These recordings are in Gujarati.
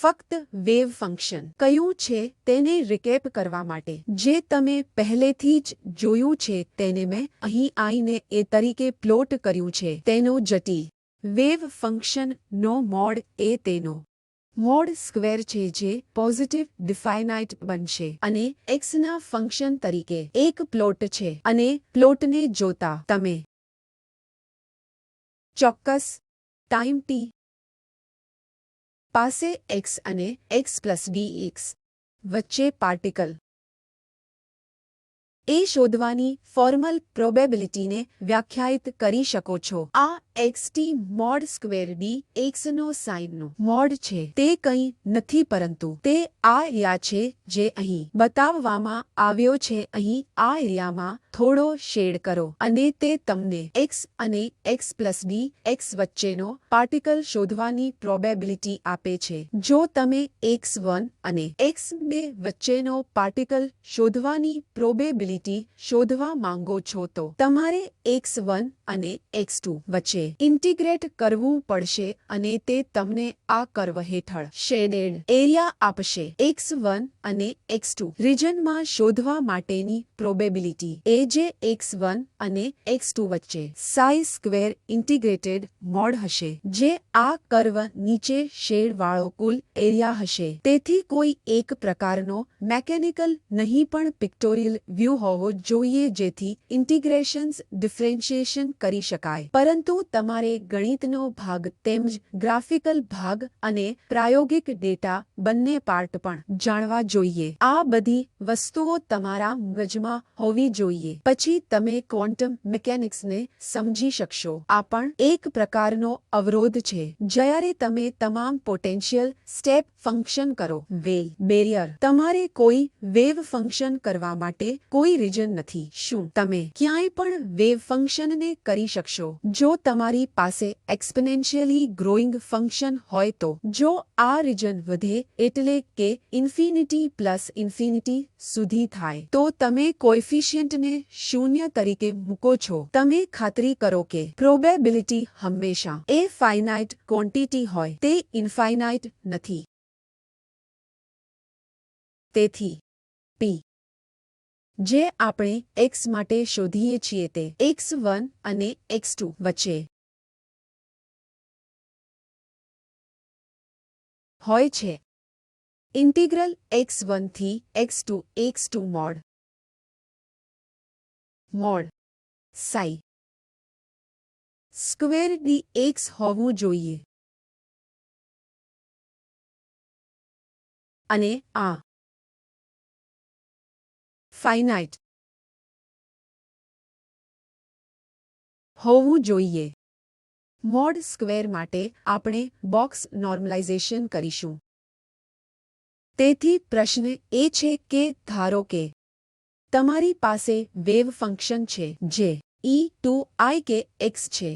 ફક્ત વેવ ફંક્શન કયું છે તેને રિકેપ કરવા માટે જે તમે પહેલેથી જ જોયું છે તેને મેં અહીં આઈને એ તરીકે પ્લોટ કર્યું છે તેનો જટિલ વેવ ફંક્શનનો મોડ એ તેનો મોડ સ્ક્વેર છે જે પોઝિટિવ ડિફાઇનાઇટ બનશે અને એક્સના ફંક્શન તરીકે એક પ્લોટ છે અને પ્લોટને જોતા તમે ચોક્કસ ટાઈમ ટી પાસે x અને x પ્લસ dx વચ્ચે પાર્ટિકલ એ શોધવાની ફોર્મલ પ્રોબેબિલિટીને વ્યાખ્યાયિત કરી શકો છો. આ xt મોડ સ્ક્વેર ડી એક્સનો સાઇનનો મોડ છે તે કંઈ નથી પરંતુ તે આ એરિયા છે જે અહીં બતાવવામાં આવ્યો છે. અહીં આ એરિયામાં થોડો શેડ કરો અને તે તમને x અને x પ્લસ ડી એક્સ વચ્ચેનો પાર્ટિકલ શોધવાની પ્રોબેબિલિટી આપે છે. જો તમે x1 અને x2 વચ્ચેનો પાર્ટિકલ શોધવાની પ્રોબેબિલિટી શોધવા માંગો છો તો તમારે x1 અને x2 વચ્ચે ઇન્ટિગ્રેટ કરવું પડશે અને તે તમને આ કર્વ હેઠળ શેડેડ એરિયા આપશે. x1 અને x2 રિજનમાં શોધવા માટેની પ્રોબેબિલિટી એ જે x1 અને x2 વચ્ચે સાઈ સ્ક્વેર ઇન્ટિગ્રેટેડ મોડ હશે જે આ કર્વ નીચે શેડ વાળો કુલ એરિયા હશે. તેથી કોઈ એક પ્રકારનો મેકેનિકલ નહીં પણ પિક્ટોરિયલ વ્યૂ હોવો જોઈએ જેથી ઇન્ટિગ્રેશન્સ ડિફરન્શિએશન કરી શકાય. પરંતુ તમારે ગણિતનો ભાગ તેમજ ગ્રાફિકલ ભાગ અને પ્રાયોગિક ડેટા બંને પાર્ટ પણ જાણવા જોઈએ. આ બધી વસ્તુઓ તમારા મગજમાં હોવી જોઈએ પછી તમે ક્વોન્ટમ મિકેનિક્સને સમજી શકશો. આ પણ એક પ્રકારનો અવરોધ છે જ્યારે તમે તમામ પોટેન્શિયલ સ્ટેપ ફંક્શન કરો. વેવ બેરિયર તમારે કોઈ વેવ ફંક્શન કરવા માટે કોઈ રીજન નથી. શું તમે ક્યાંય પણ વેવ ફંક્શનને કરી શકશો જો તમારી પાસે એક્સપોનેન્શિયલી ગ્રોઈંગ ફંક્શન હોય તો? જો આ રીજન વધે એટલે કે ઇન્ફિનિટી પ્લસ ઇન્ફિનિટી સુધી થાય તો તમે કોએફિશિયન્ટને શૂન્ય તરીકે મૂકો છો. તમે ખાતરી કરો કે પ્રોબેબિલિટી હંમેશા એ ફાઇનાઇટ ક્વોન્ટિટી હોય તે ઇન્ફાઇનાઇટ નથી. તેથી p જે આપણે x માટે શોધીએ છીએ તે x1 અને x2 વચ્ચે હોય છે. ઇન્ટિગ્રલ x1 થી x2 mode psi square D x હોવું જોઈએ અને આ ફાઇનાઇટ હોવું જોઈએ. મોડ સ્ક્વેર માટે આપણે બોક્સ નોર્મલાઇઝેશન કરીશું. તેથી પ્રશ્ન એ છે કે ધારો કે તમારી પાસે વેવ ફંક્શન છે જે e2ik છે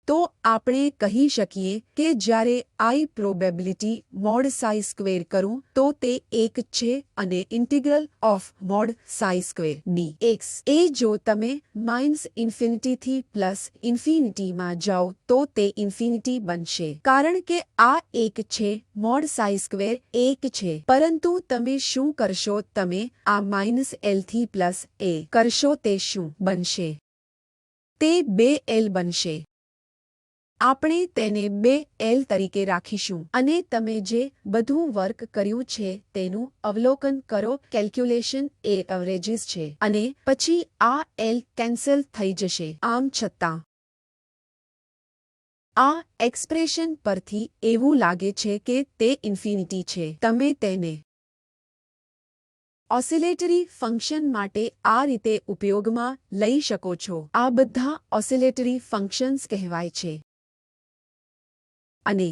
તો આપણે કહી શકીએ કે જ્યારે I probability mod psi square કરું તો તે 1 છે અને integral of mod psi square D x એ જો તમે -ઇન્ફિનિટી થી પ્લસ ઇન્ફિનિટીમાં જાઓ તો તે ઇન્ફિનિટી બનશે કારણ કે આ 1 છે. મોડ સાઈ સ્ક્વેર 1 છે પરંતુ તમે શું કરશો તમે આ -l થી પ્લસ a કરશો તે શું બનશે? તે 2l બનશે. આપણે તેને 2l તરીકે રાખીશું અને તમે જે બધું વર્ક કર્યું છે તેનું અવલોકન કરો. કેલ્ક્યુલેશન એ એવરેજીસ છે અને પછી આ l કેન્સલ થઈ જશે. આમ છતાં આ એક્સપ્રેશન પરથી એવું લાગે છે કે તે ઇન્ફિનિટી છે. તમે તેને ઓસિલેટરી ફંક્શન માટે આ રીતે ઉપયોગમાં લઈ શકો છો. આ બધા ઓસિલેટરી ફંક્શન્સ કહેવાય છે અને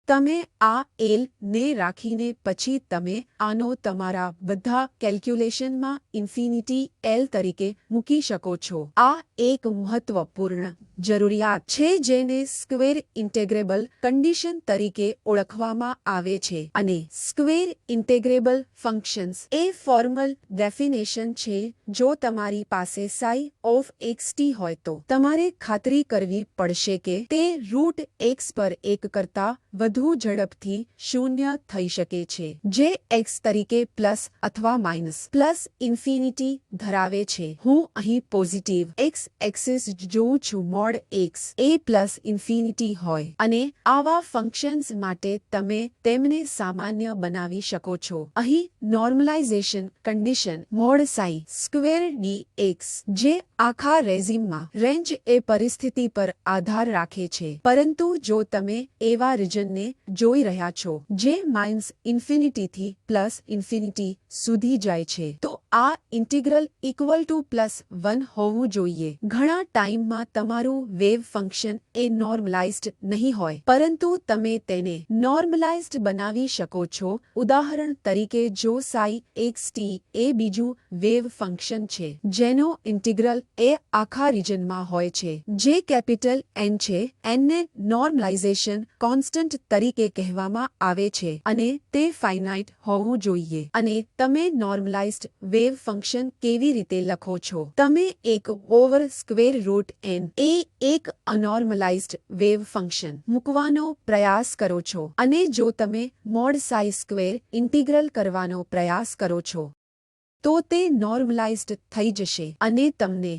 તમે આ એલ ને રાખીને પછી તમે આનો તમારા બધા કેલ્ક્યુલેશનમાં ઇન્ફિનિટી એલ તરીકે મૂકી શકો છો. આ એક મહત્વપૂર્ણ જરૂરિયાત છે જેને સ્ક્વેર ઇન્ટેગ્રેબલ કન્ડિશન તરીકે ઓળખવામાં આવે છે અને સ્ક્વેર ઇન્ટેગ્રેબલ ફંક્શન્સ એ ફોર્મલ ડેફિનેશન છે. જો તમારી પાસે સાઈ ઓફ xt હોય તો તમારે ખાતરી કરવી પડશે કે તે રૂટ x પર 1 કરતા વધુ ઝડપથી શૂન્ય થઈ શકે છે જે x તરીકે પ્લસ અથવા માઇનસ પ્લસ ઇન્ફિનિટી ધરાવે છે. હું અહીં પોઝિટિવ x એક્સિસ જોઉં છું. મોડ x એ પ્લસ ઇન્ફિનિટી હોય અને આવા ફંક્શન્સ માટે તમે તેમને સામાન્ય બનાવી શકો છો. અહીં normalisation condition mode psi square dx જે આખા રેઝિમમાં રેન્જ એ પરિસ્થિતિ પર આધાર રાખે છે. પરંતુ જો તમે એવા રીજનને જોઈ રહ્યા છો જે માઇનસ ઇન્ફિનિટીથી પ્લસ ઇન્ફિનિટી સુધી જાય છે તો આ ઇન્ટિગ્રલ ઇક્વલ ટુ +1 હોવું જોઈએ. ઘણા ટાઈમમાં તમારું વેવ ફંક્શન એ નોર્મલાઇઝ્ડ નહીં હોય પરંતુ તમે તેને નોર્મલાઇઝ્ડ બનાવી શકો છો. ઉદાહરણ તરીકે જો સાઈ xt એ બીજું વેવ ફંક્શન છે જેનો ઇન્ટિગ્રલ એ આખા રીજનમાં હોય છે જે કેપિટલ N છે. n ને નોર્મલાઇઝેશન કોન્સ્ટન્ટ તરીકે કહેવામાં આવે છે અને તે ફાઇનાઇટ હોવું જોઈએ. અને તમે નોર્મલાઇઝ્ડ વેવ ફંક્શન કેવી રીતે લખો છો? તમે એક ઓવર સ્ક્વેર રૂટ n એ એક અનોર્મલાઇઝ્ડ વેવ ફંક્શન મૂકવાનો પ્રયાસ કરો છો અને જો તમે મોડ સાઈ સ્ક્વેર ઇન્ટિગ્રલ કરવાનો પ્રયાસ કરો છો તો તે નોર્મલાઇઝ્ડ થઈ જશે અને તમને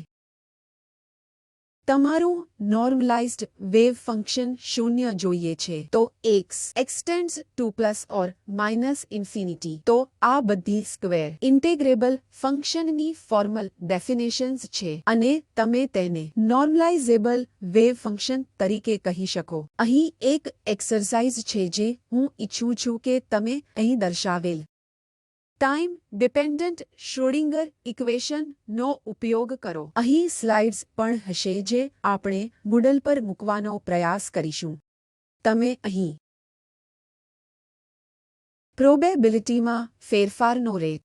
તમારું નોર્મલાઇઝ્ડ વેવ ફંક્શન શૂન્ય જોઈએ છે તો x extends to plus or minus infinity. તો આ બધી સ્ક્વેર ઇન્ટેગ્રેબલ ફંક્શનની ફોર્મલ ડેફિનેશન્સ છે અને તમે તેને નોર્મલાઇઝેબલ વેવ ફંક્શન તરીકે કહી શકો. અહીં એક એક્સરસાઇઝ છે જે હું ઈચ્છું છું કે તમે અહીં દર્શાવેલ ટાઈમ ડિપેન્ડન્ટ શ્રોડિંગર ઇક્વેશન નો ઉપયોગ કરો. અહીં સ્લાઇડ્સ પણ હશે જે આપણે મૂડલ પર મૂકવાનો પ્રયાસ કરીશું. તમે અહીં પ્રોબેબિલિટીમાં ફેરફારનો રેટ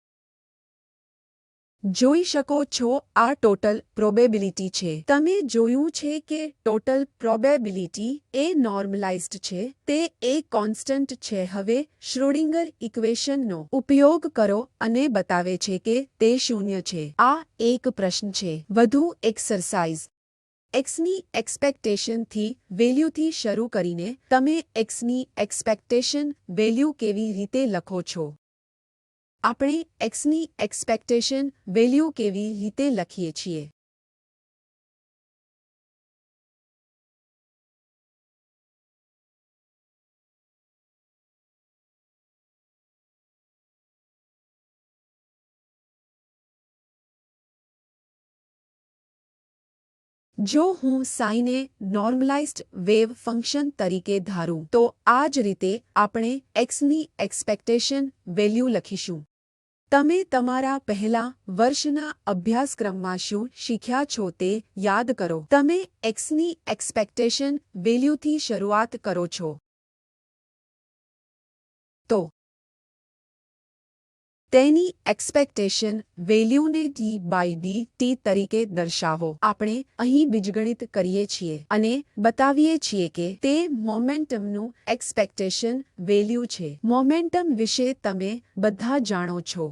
જોઈ શકો છો. આ ટોટલ પ્રોબેબિલિટી છે. તમે જોયું છે કે ટોટલ પ્રોબેબિલિટી એ નોર્મલાઇઝ્ડ છે. તે એક કોન્સ્ટન્ટ છે. હવે શ્રોડિંગર ઇક્વેશનનો ઉપયોગ કરો અને બતાવે છે કે તે શૂન્ય છે. આ એક પ્રશ્ન છે. વધુ એક્સરસાઇઝ xની એક્સપેક્ટેશનથી વેલ્યુથી શરૂ કરીને તમે xની એક્સપેક્ટેશન વેલ્યુ કેવી રીતે લખો છો? આપણે xની એક્સપેક્ટેશન વેલ્યુ કેવી રીતે લખીએ છીએ? જો હું સાઈને નોર્મલાઇઝ્ડ વેવ ફંક્શન તરીકે ધારું તો આ જ રીતે આપણે xની એક્સપેક્ટેશન વેલ્યુ લખીશું. તમે તમારા પહેલા વર્ષના અભ્યાસક્રમમાં શું શીખ્યા છો તે યાદ કરો. તમે xની એક્સપેક્ટેશન વેલ્યુથી શરૂઆત કરો છો તો તેની એક્સપેક્ટેશન વેલ્યુને d/dt તરીકે દર્શાવો. આપણે અહીં બીજગણિત કરીએ છીએ અને બતાવીએ છીએ કે તે મોમેન્ટમનું એક્સપેક્ટેશન વેલ્યુ છે. મોમેન્ટમ વિશે તમે બધા જાણો છો.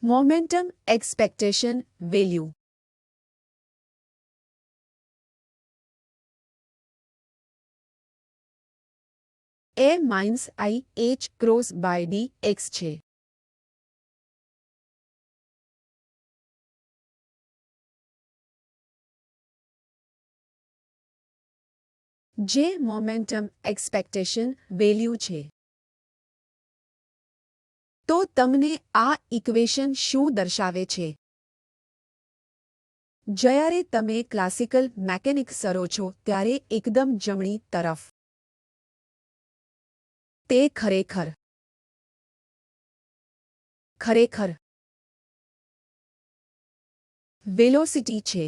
મોમેન્ટમ એક્સપેક્ટેશન વેલ્યુ a-i(h)/dx છે. જે મોમેન્ટમ એક્સપેક્ટેશન વેલ્યુ છે. તો તમને આ ઇક્વેશન શું દર્શાવે છે? જ્યારે તમે ક્લાસિકલ મેકેનિક્સ કરો છો ત્યારે એકદમ જમણી તરફ તે ખરેખર વેલોસિટી છે.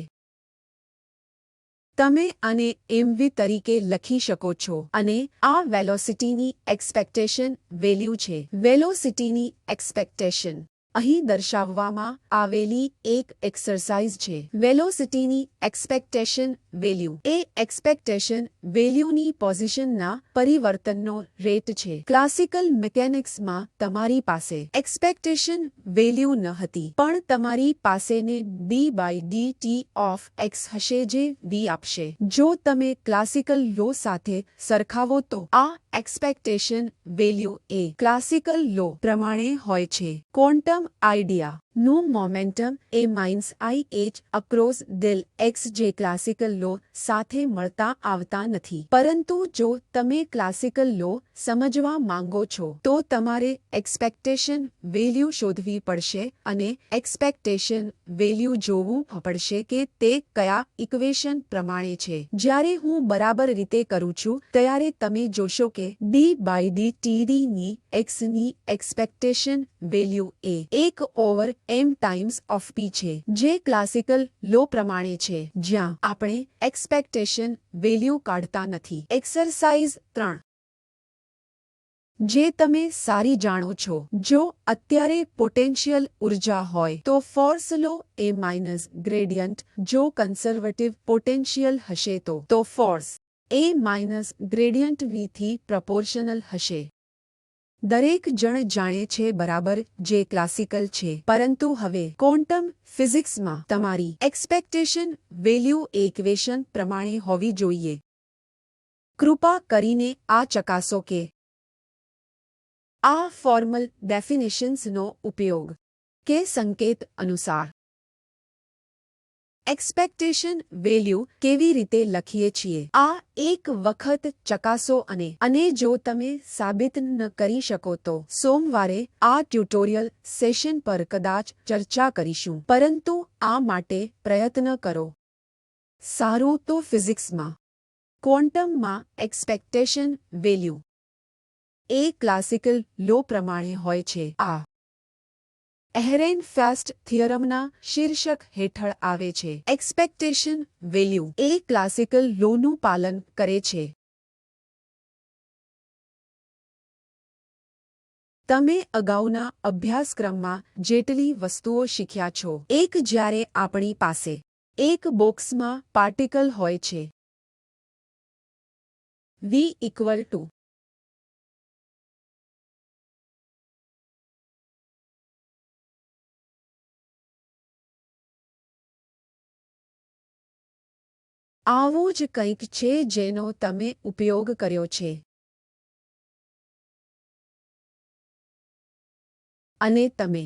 તમે આને mv તરીકે લખી શકો છો અને આ વેલોસિટીની એક્સપેક્ટેશન વેલ્યુ છે. વેલોસિટીની એક્સપેક્ટેશન અહીં દર્શાવવામાં આવેલી એક એક્સરસાઇઝ છે. વેલોસિટીની એક્સપેક્ટેશન વેલ્યુ એ એક્સપેક્ટેશન વેલ્યુની પોઝિશનના પરિવર્તનનો રેટ છે. ક્લાસિકલ મિકેનિક્સમાં તમારી પાસે એક્સપેક્ટેશન વેલ્યુ ન હતી, પણ તમારી પાસેને d/dt ઓફ x હશે જે v આપશે. જો તમે ક્લાસિકલ લો સાથે સરખાવો તો આ એક્સપેક્ટેશન વેલ્યુ એ ક્લાસિકલ લો પ્રમાણે હોય છે. ક્વોન્ટમ આઈડિયા નું મોમેન્ટમ એ -ih અક્રોસ del x જે ક્લાસિકલ લો સાથે મળતા આવતા નથી. પરંતુ જો તમે ક્લાસિકલ લો સમજવા માંગો છો તો તમારે એક્સપેક્ટેશન વેલ્યુ શોધવી પડશે અને એક્સપેક્ટેશન વેલ્યુ જોવું પડશે કે તે કયા ઇક્વેશન પ્રમાણે છે. જ્યારે હું બરાબર રીતે કરું છું ત્યારે તમે જોશો કે d/dt ની x ની expectation value A 1/m times of p છે, જે ક્લાસિકલ લો પ્રમાણે છે, જ્યાં આપણે એક્સપેક્ટેશન વેલ્યુ કાઢતા નથી. એક્સરસાઇઝ 3 જે તમે સારી જાણો છો. જો અત્યારે પોટેન્શિયલ ઉર્જા હોય તો ફોર્સ લો એ માઇનસ ગ્રેડિયન્ટ. જો કન્ઝર્વેટિવ પોટેન્શિયલ હશે તો ફોર્સ એ માઇનસ ગ્રેડિયન્ટ v થી પ્રપોર્શનલ હશે. દરેક જણ જાણે છે બરાબર જે ક્લાસિકલ છે, પરંતુ હવે ક્વોન્ટમ ફિઝિક્સમાં તમારી એક્સપેક્ટેશન વેલ્યુ ઇક્વેશન પ્રમાણે હોવી જોઈએ. કૃપા કરીને આ ચકાસો કે આ ફોર્મલ ડેફિનેશન્સનો ઉપયોગ કે સંકેત અનુસાર એક્સપેક્ટેશન વેલ્યુ કેવી રીતે લખીએ છીએ. આ એક વખત ચકાસો અને જો તમે સાબિત ન કરી શકો તો સોમવારે આ ટ્યુટોરિયલ સેશન પર કદાચ ચર્ચા કરીશું, પરંતુ આ માટે પ્રયત્ન કરો. સારું, તો ફિઝિક્સમાં ક્વોન્ટમમાં એક્સપેક્ટેશન વેલ્યુ એ ક્લાસિકલ લો પ્રમાણે હોય છે. આ એહરેનફેસ્ટ થિયરમના શીર્ષક હેઠળ આવે છે. એક્સપેક્ટેશન વેલ્યુ એ ક્લાસિકલ લોનું પાલન કરે છે. તમે અગાઉના અભ્યાસક્રમમાં જેટલી વસ્તુઓ શીખ્યા છો, એક જ્યારે આપણી પાસે એક બોક્સમાં પાર્ટિકલ હોય છે v = આવું જ કંઈક છે જેનો તમે ઉપયોગ કર્યો છે અને તમે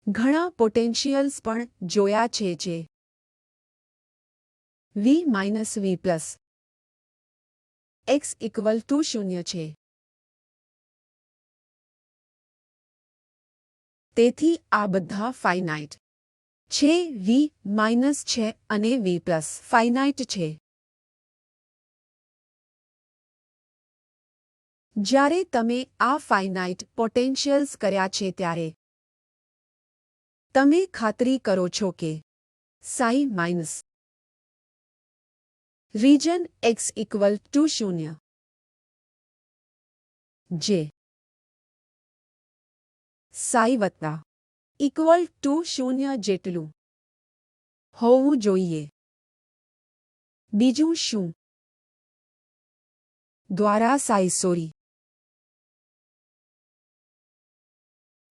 ઘણા પોટેન્શિયલ્સ પણ જોયા છે જે v-v x = 0 છે. તેથી આ બધા ફાઇનાઇટ છે. v- છે અને v+ ફાઇનાઇટ છે. જ્યારે તમે આ ફાઇનાઇટ પોટેન્શિયલ્સ કર્યા છે ત્યારે તમે ખાતરી કરો છો કે psi- રીજન x = 0 જે psi = 0 જેટલું હોવું જોઈએ. બીજું શું? દ્વારા psi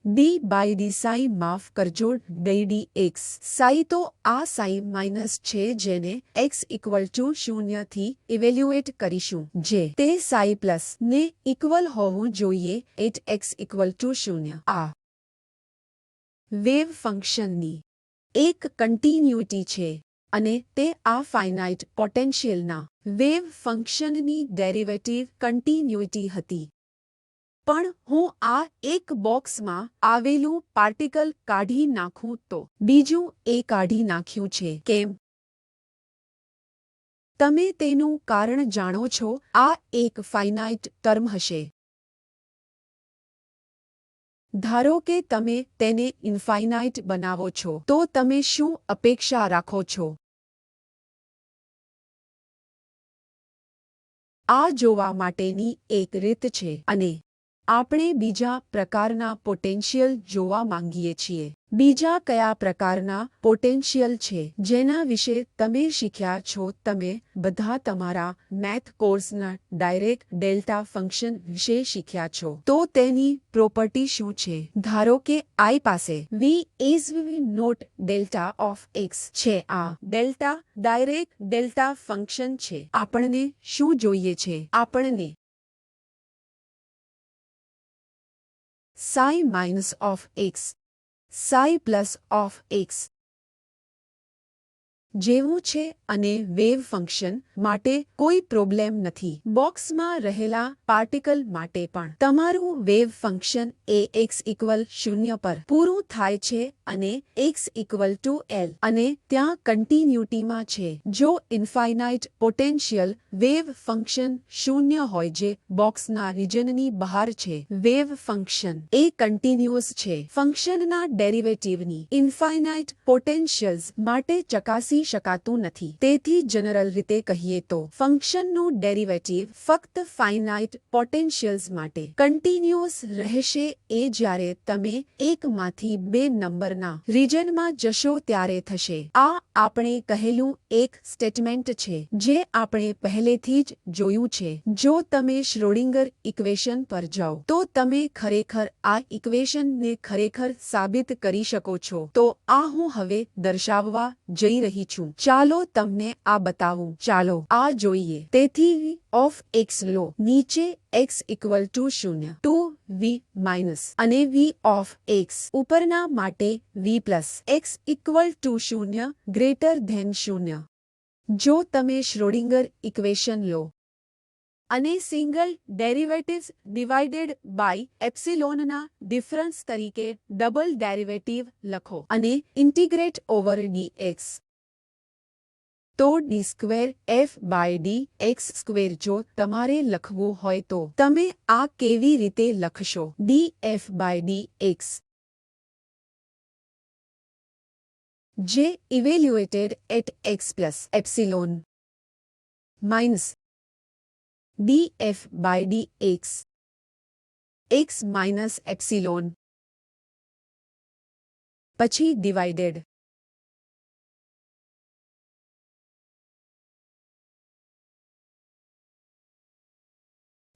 d/d psi માફ કરજો dx psi તો આ psi- છે જેને x = 0 થી ઇવેલ્યુએટ કરીશું, જે તે psi+ ને ઇક્વલ હોવું જોઈએ એટ x = 0. આ વેવ ફંક્શનની એક કન્ટિન્યુટી છે અને તે આ ફાઇનાઇટ પોટેન્શિયલના વેવ ફંક્શનની ડેરિવેટિવ કન્ટિન્યુટી હતી. પણ હું આ એક બોક્સમાં આવેલું પાર્ટિકલ કાઢી નાખું તો બીજું એ કાઢી નાખ્યું છે. કેમ? તમે તેનું કારણ જાણો છો. આ એક ફાઇનાઇટ ટર્મ હશે. ધારો કે તમે તેને ઇન્ફાઇનાઇટ બનાવો છો તો તમે શું અપેક્ષા રાખો છો? આ જોવા માટેની એક રીત છે અને આપણે બીજા પ્રકારના પોટેન્શિયલ જોવા માંગીએ છીએ. બીજા કયા પ્રકારના પોટેન્શિયલ છે જેના વિશે તમે શીખ્યા છો? તમે બધા તમારા મેથ કોર્સના ડાયરેક્ટ ડેલ્ટા ફંક્શન વિશે શીખ્યા છો. તો તેની પ્રોપર્ટી શું છે? ધારો કે I પાસે v is not delta of x છે. આ ડેલ્ટા ડાયરેક્ટ ડેલ્ટા ફંક્શન છે. આપણને શું જોઈએ છે? આપણને psi minus of x, psi plus of x જેવું છે અને વેવ ફંક્શન માટે કોઈ પ્રોબ્લેમ નથી. બોક્સમાં રહેલા પાર્ટિકલ માટે પણ તમારું વેવ ફંક્શન એ x ઇક્વલ 0 પર પૂરું થાય છે અને x ઇક્વલ ટુ L અને ત્યાં કન્ટિન્યુટીમાં છે. જો ઇન્ફાઇનાઇટ પોટેન્શિયલ વેવ ફંક્શન 0 હોય જે બોક્સના રિજનની બહાર છે, વેવ ફંક્શન એ કન્ટિન્યુઅસ છે. ફંક્શનના ડેરિવેટિવની ઇન્ફાઇનાઇટ પોટેન્શિયલ્સ માટે ચકાસી શકાતું નથી. તેથી જનરલ રીતે કહીએ તો ફંક્શનનું ડેરિવેટિવ ફક્ત ફાઇનાઇટ પોટેન્શિયલ્સ માટે કન્ટિન્યુઅસ રહેશે. એ જ્યારે તમે એકમાંથી બે નંબરના રિજનમાં જશો ત્યારે થશે. આ આપણે કહેલું એક સ્ટેટમેન્ટ છે જે આપણે પહેલેથી જ જોયું છે. જો તમે શ્રોડિંગર ઇક્વેશન પર જાઓ તો તમે ખરેખર આ ઇક્વેશનને ખરેખર સાબિત કરી શકો છો. તો આ હું હવે દર્શાવવા જઈ રહી છું. ચાલો તમને આ બતાવું. ચાલો આ જોઈએ. તેથી ઓફ x લો. નીચે x equal to 0 to v minus અને v ઓફ x ઉપરના માટે v plus x equal to 0 greater than 0. જો તમે શ્રોડિંગર ઇક્વેશન લો અને સિંગલ ડેરિવેટિવ્સ ડિવાઇડેડ બાય એપ્સિલોનના ડિફરન્સ તરીકે ડબલ ડેરિવેટિવ લખો અને ઇન્ટિગ્રેટ ઓવર dx તો d square f by d x square. જો તમારે લખવું હોય તો તમે આ કેવી રીતે લખશો? d f by d x જે evaluated at x plus epsilon minus d f by d x minus epsilon પછી ડિવાઇડેડ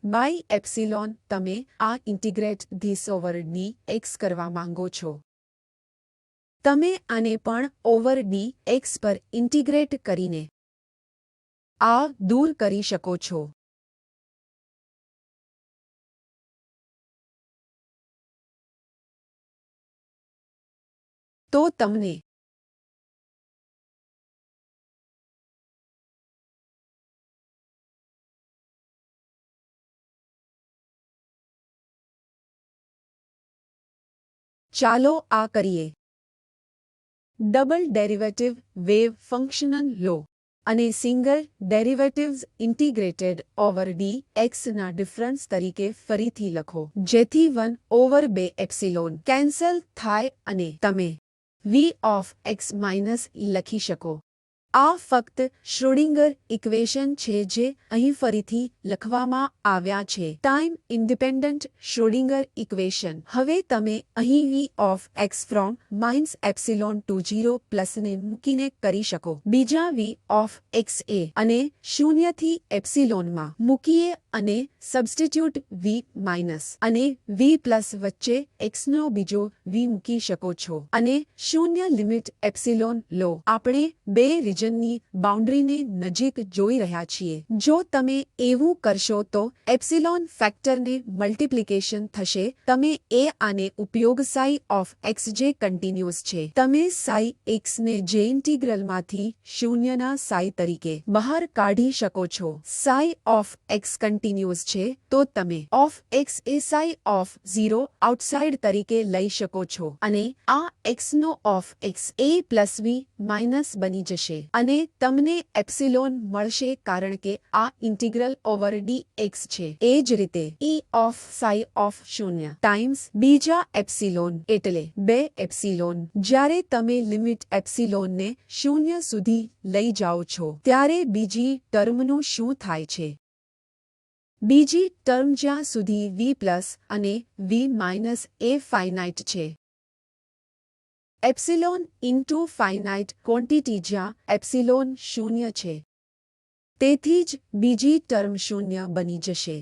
બાય એપ્સિલોન. તમે આ ઇન્ટિગ્રેટ ધીસ ઓવર dx કરવા માંગો છો. તમે આને પણ ઓવર dx પર ઇન્ટિગ્રેટ કરીને આ દૂર કરી શકો છો. તો તમને ચાલો આ કરીએ. ડબલ ડેરિવેટિવ વેવ ફંક્શન લો અને single derivatives integrated over dx ના ડિફરન્સ તરીકે ફરીથી લખો જેથી 1 ઓવર 2 એપ્સિલોન કેન્સલ થાય અને તમે v ઓફ x માઇનસ લખી શકો. આ ફક્ત શ્રોડિંગર ઇક્વેશન છે જે અહીં ફરીથી લખવામાં આવ્યા છે. Time independent Schrodinger equation. હવે તમે અહીં v of x from minus epsilon to 0 પ્લસને મૂકીને કરી શકો. બીજા v ઓફ x એ અને 0 થી એપ્સિલોનમાં મૂકીએ અને સબસ્ટિટ્યુટ v માઇનસ અને v પ્લસ વચ્ચે x નો બીજો v મૂકી શકો છો અને 0 લિમિટ એપ્સિલોન લો. આપણે બે રિજનની બાઉન્ડ્રીને નજીક જોઈ રહ્યા છીએ. જો તમે એવું કરશો તો એપ્સિલોન ફેક્ટરને મલ્ટિપ્લિકેશન થશે. તમે એ આને ઉપયોગ psi ઓફ x જે કન્ટિન્યુઅસ છે તમે psi x ને જે ઇન્ટિગ્રલમાંથી 0 ના psi તરીકે બહાર કાઢી શકો છો. psi ઓફ x કન્ટિન્યુઅસ છે તો તમે ઓફ x એ psi ઓફ 0 આઉટસાઇડ તરીકે લઈ શકો છો અને આ x નો of x a plus v minus બની જશે. અને તમને એપ્સિલોન મળશે કારણ કે આ ઇન્ટિગ્રલ ઓવર dx છે. એ જ રીતે e of psi of 0 times બીજા એપ્સિલોન એટલે 2 એપ્સિલોન. જ્યારે તમે લિમિટ એપ્સિલોનને 0 સુધી લઈ જાઓ છો ત્યારે બીજી ટર્મનું શું થાય છે? બીજી ટર્મ જ્યાં સુધી v પ્લસ અને v માઇનસ એ ફાઇનાઇટ છે. એપ્સિલોન ઇન્ટુ ફાઇનાઇટ ક્વોન્ટિટી જ્યાં એપ્સિલોન 0 છે. તેથી જ બીજી ટર્મ 0 બની જશે.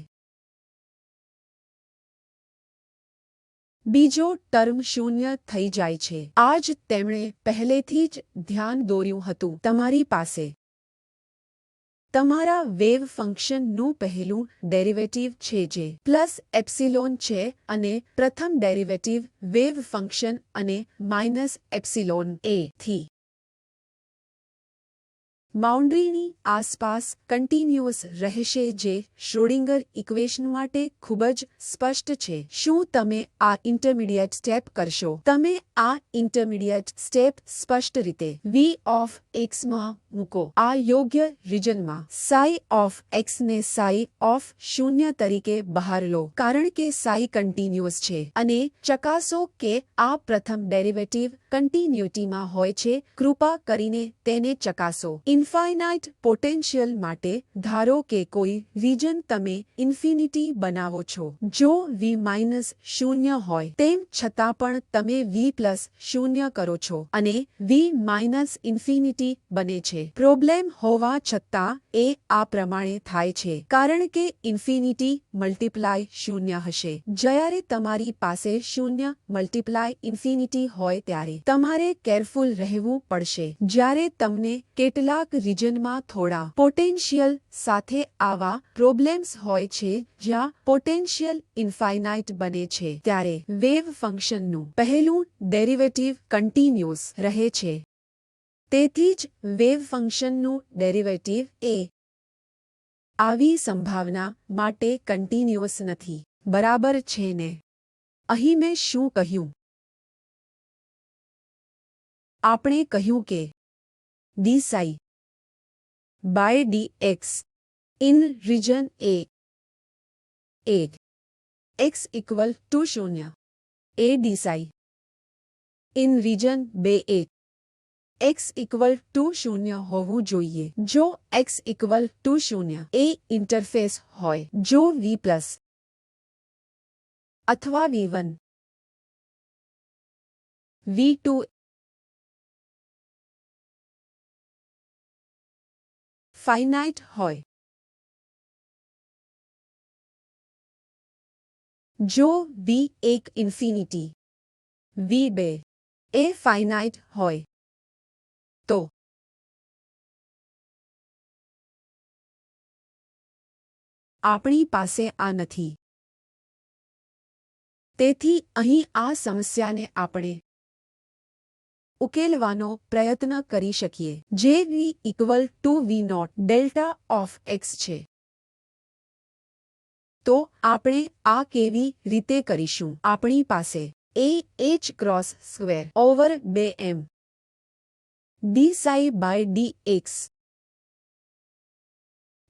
બીજો ટર્મ 0 થઈ જાય છે. આ જ તેમણે પહેલેથી જ ધ્યાન દોર્યું હતું. તમારી પાસે તમારા વેવ ફંક્શનનું પહેલું ડેરિવેટિવ છે જે પ્લસ એપ્સિલોન છે અને પ્રથમ ડેરિવેટિવ વેવ ફંક્શન અને માઇનસ એપ્સિલોન એ થી બાઉન્ડ્રીની આસપાસ કન્ટિન્યુઅસ રહેશે જે શ્રોડિંગર ઇક્વેશન માટે ખૂબ જ સ્પષ્ટ છે. શું તમે આ ઇન્ટરમીડિયેટ સ્ટેપ કરશો? તમે આ ઇન્ટરમીડિયેટ સ્ટેપ સ્પષ્ટ રીતે v ઓફ x માં મૂકો. આ યોગ્ય રિજનમાં psi ઓફ x ને psi ઓફ 0 તરીકે બહાર લો કારણ કે psi કન્ટિન્યુઅસ છે અને ચકાસો કે આ પ્રથમ ડેરિવેટિવ કન્ટિન્યુટીમાં હોય છે. કૃપા કરીને તેને ચકાસો. ઇન્ફાઇનાઇટ પોટેન્શિયલ માટે ધારો કે કોઈ રિજન તમે ઇન્ફિનિટી બનાવો છો. જો v માઇનસ 0 હોય તેમ છતાં પણ તમે v પ્લસ 0 કરો છો અને v માઇનસ ઇન્ફિનિટી બને છે. પ્રોબ્લેમ હોવા છતાં એ આ પ્રમાણે થાય છે કારણ કે ઇન્ફિનિટી મલ્ટીપ્લાય 0 હશે. જ્યારે તમારી પાસે 0 મલ્ટીપ્લાય ઇન્ફિનિટી હોય ત્યારે તમારે કેરફુલ રહેવું પડશે. જ્યારે તમને કેટલાક રિજનમાં થોડા પોટેન્શિયલ સાથે આવા પ્રોબ્લેમ્સ હોય છે જ્યાં પોટેન્શિયલ ઇન્ફાઇનાઇટ બને છે ત્યારે વેવ ફંક્શનનું પહેલું ડેરિવેટિવ કન્ટિન્યુઅસ રહે છે. તેથી જ વેવ ફંક્શનનું ડેરિવેટિવ એ આવી સંભાવના માટે કન્ટિન્યુઅસ નથી. બરાબર છે ને? અહીં મેં શું કહ્યું? આપણે કહ્યું કે d psi by dx in region a x equal to 0 a d psi in region b x equal to 0 હોવું જોઈએ. જો x equal to 0 A interface હોય. જો v પ્લસ અથવા v1 v2 ફાઇનાઇટ હોય. જો v1 ઇન્ફિનિટી v2 એ ફાઇનાઇટ હોય તો આપણી પાસે આ નથી. તેથી અહીં આ સમસ્યાને આપણે ઉકેલવાનો પ્રયત્ન કરી શકીએ જે v equal to v not delta of x છે. તો આપણે આ કેવી રીતે કરીશું? આપણી પાસે a h cross square over 2m d psi by dx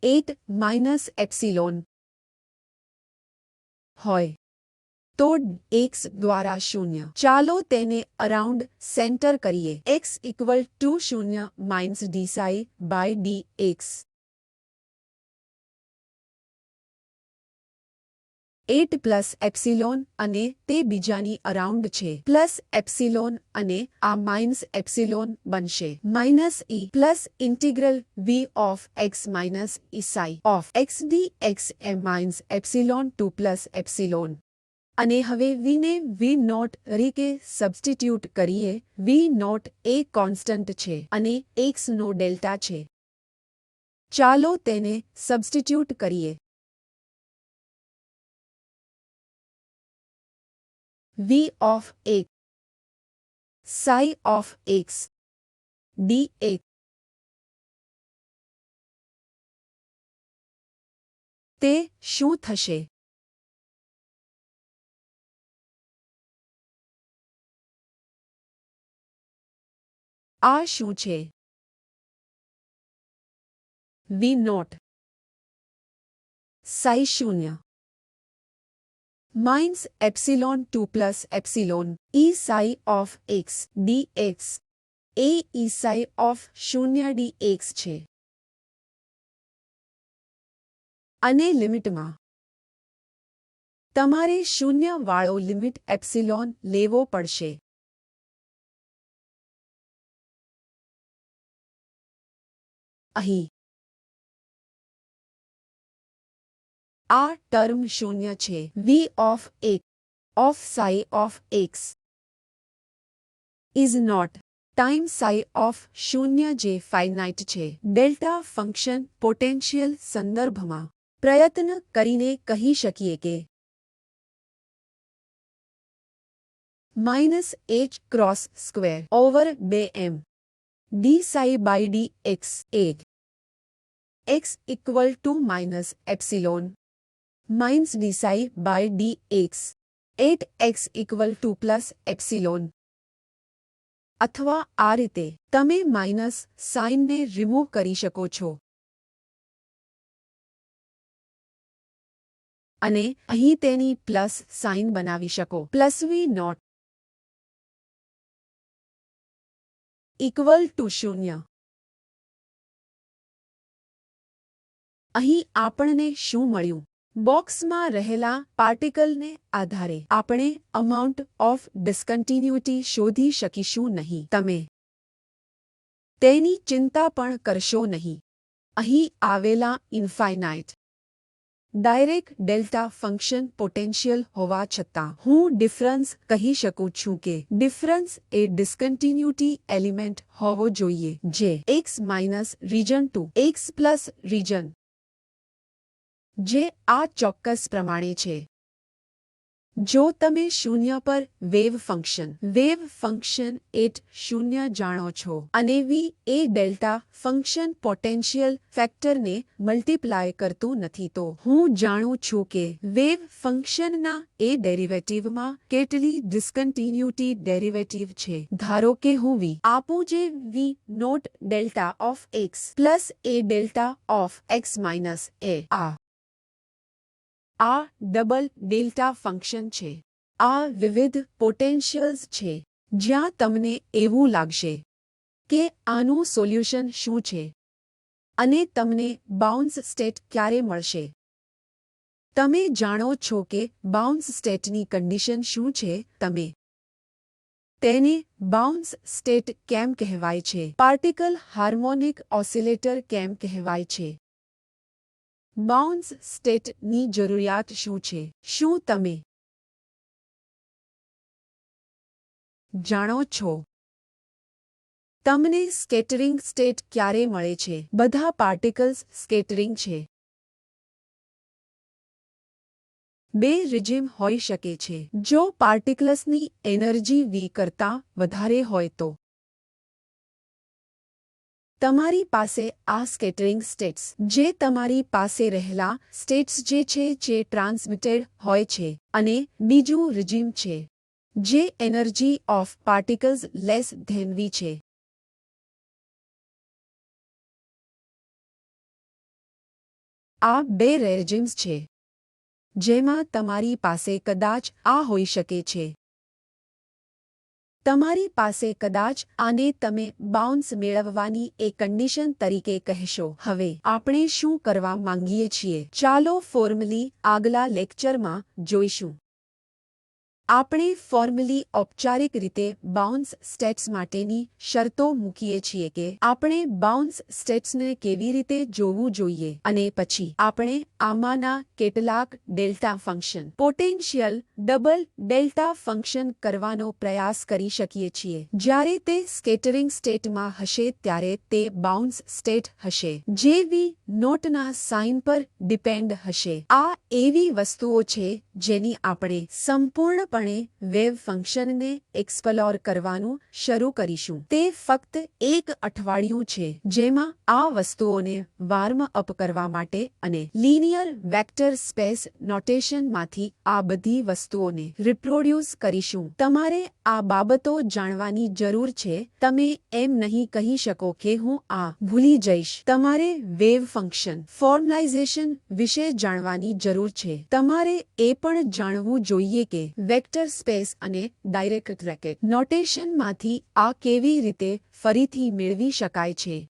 8 minus epsilon હોય તો x દ્વારા 0. ચાલો તેને અરાઉન્ડ સેન્ટર કરીએ. x equal to 0 minus d psi by dx 8 plus epsilon અને તે બીજાની અરાઉન્ડ છે પ્લસ એપ્સિલોન અને આ માઇનસ એપ્સિલોન બનશે minus e plus integral v of x minus e psi of x dx એ માઇનસ એપ્સિલોન 2 પ્લસ એપ્સિલોન. અને હવે v ને v નોટ તરીકે સબસ્ટિટ્યુટ કરીએ. v નોટ એ કોન્સ્ટન્ટ છે અને x નો ડેલ્ટા છે. ચાલો તેને સબસ્ટિટ્યુટ કરીએ. v of x psi of x dx તે શું થશે? આ શું છે? વી નોટ સાઈ શૂન્ય minus epsilon 2 plus epsilon e psi of x d x એ ઈ સાઈ ઓફ શૂન્ય ડી એક્સ છે અને લિમિટમાં તમારે શૂન્ય વાળો લિમિટ એપ્સિલોન લેવો પડશે અહીં આ ટર્મ શૂન્ય છે વી ઓફ એક of psi of x is naught time psi of શૂન્ય જે ફાઇનાઇટ છે ડેલ્ટા ફંક્શન પોટેન્શિયલ સંદર્ભમાં પ્રયત્ન કરીને કહી શકીએ કે minus h cross square over 2m d psi by d x x equal to minus epsilon minus d psi by d x at x equal to plus epsilon અથવા આ રીતે તમે માઇનસ સાઇનને રિમૂવ કરી શકો છો અને અહીં તેની પ્લસ સાઇન બનાવી શકો plus v naught equal to શૂન્ય અહીં આપણને શું મળ્યું બોક્સમાં રહેલા પાર્ટિકલને આધારે આપણે અમાઉન્ટ ઓફ ડિસ્કન્ટિન્યુટી શોધી શકીશું નહીં તમે તેની ચિંતા પણ કરશો નહીં અહીં આવેલા infinite direct delta function potential હોવા છતાં હું ડિફરન્સ કહી શકું છું કે ડિફરન્સ એ ડિસ્કન્ટિન્યુટી એલિમેન્ટ હોવો જોઈએ જે x minus region to x plus region જે આ ચોક્કસ પ્રમાણે છે જો તમે શૂન્ય પર વેવ ફંક્શન એટ શૂન્ય જાણો છો અને વી એ ડેલ્ટા ફંક્શન પોટેન્શિયલ ફેક્ટરને મલ્ટીપ્લાય કરતું નથી તો હું જાણું છું કે વેવ ફંક્શનના એ ડેરિવેટિવમાં કેટલી ડિસ્કન્ટિન્યુટી ડેરિવેટિવ છે ધારો કે હું વી આપું જે V not delta of X plus A delta of X minus A આ ડબલ ડેલ્ટા ફંક્શન છે આ વિવિધ પોટેન્શિયલ્સ છે જ્યાં તમને એવું લાગશે કે આનું સોલ્યુશન શું છે અને તમને બાઉન્સ સ્ટેટ ક્યારે મળશે તમે જાણો છો કે બાઉન્સ સ્ટેટની કન્ડિશન શું છે તમે તેને બાઉન્સ સ્ટેટ કેમ કહેવાય છે પાર્ટિકલ હાર્મોનિક ઓસિલેટર કેમ કહેવાય છે બાઉન્સ સ્ટેટની જરૂરિયાત શું છે શું તમે જાણો છો તમને સ્કેટરિંગ સ્ટેટ ક્યારે મળે છે બધા પાર્ટિકલ્સ સ્કેટરિંગ છે બે રિજિમ હોઈ શકે છે જો પાર્ટિકલ્સની એનર્જી વી કરતાં વધારે હોય તો તમારી પાસે આ સ્કેટરિંગ સ્ટેટ્સ જે તમારી પાસે રહેલા સ્ટેટ્સ જે છે જે ટ્રાન્સમિટેડ હોય છે અને બીજું રિજિમ છે જે energy of particles less than v છે આ બે રેજિમ્સ છે જેમાં તમારી પાસે કદાચ આ હોઈ શકે છે તમારી પાસે કદાચ આને તમે બાઉન્સ મેળવવાની એક કન્ડિશન તરીકે કહેશો હવે આપણે શું કરવા માંગીએ છીએ ચાલો ફોર્મલી આગલા લેક્ચરમાં જોઈશું આપણે ફોર્મલી ઔપચારિક રીતે બાઉન્સ સ્ટેટ્સ માટેની શરતો મૂકીએ છીએ કે આપણે બાઉન્સ સ્ટેટ્સને કેવી રીતે જોવું જોઈએ અને પછી આપણે આમાંના કેટલાક delta function potential double delta function કરવાનો પ્રયાસ કરી શકીએ છીએ જ્યારે તે સ્કેટરિંગ સ્ટેટમાં હશે ત્યારે તે બાઉન્સ સ્ટેટ હશે જે વી નોટના સાઇન પર ડિપેન્ડ હશે આ એવી વસ્તુઓ છે જેની આપણે સંપૂર્ણપણે સંપૂર્ણપણે વેવ ફંક્શનને એક્સપ્લોર કરવાનું શરૂ કરીશું. તે ફક્ત એક અઠવાડિયું છે જેમાં આ વસ્તુઓને વાર્મ અપ કરવા માટે અને લિનિયર વેક્ટર સ્પેસ નોટેશનમાંથી આ બધી વસ્તુઓને રિપ્રોડ્યુસ કરીશું. તમારે આ બાબતો જાણવાની જરૂર છે. તમે એમ નહીં કહી શકો કે હું આ ભૂલી જઈશ. તમારે વેવ ફંક્શન ફોર્મલાઇઝેશન વિશે જાણવાની જરૂર છે. તમારે એ પણ જાણવું જોઈએ કે વેક્ટર સ્પેસ અને ડાયરેક્ટ નોટેશનમાંથી આ કેવી રીતે ફરીથી મેળવી શકાય છે.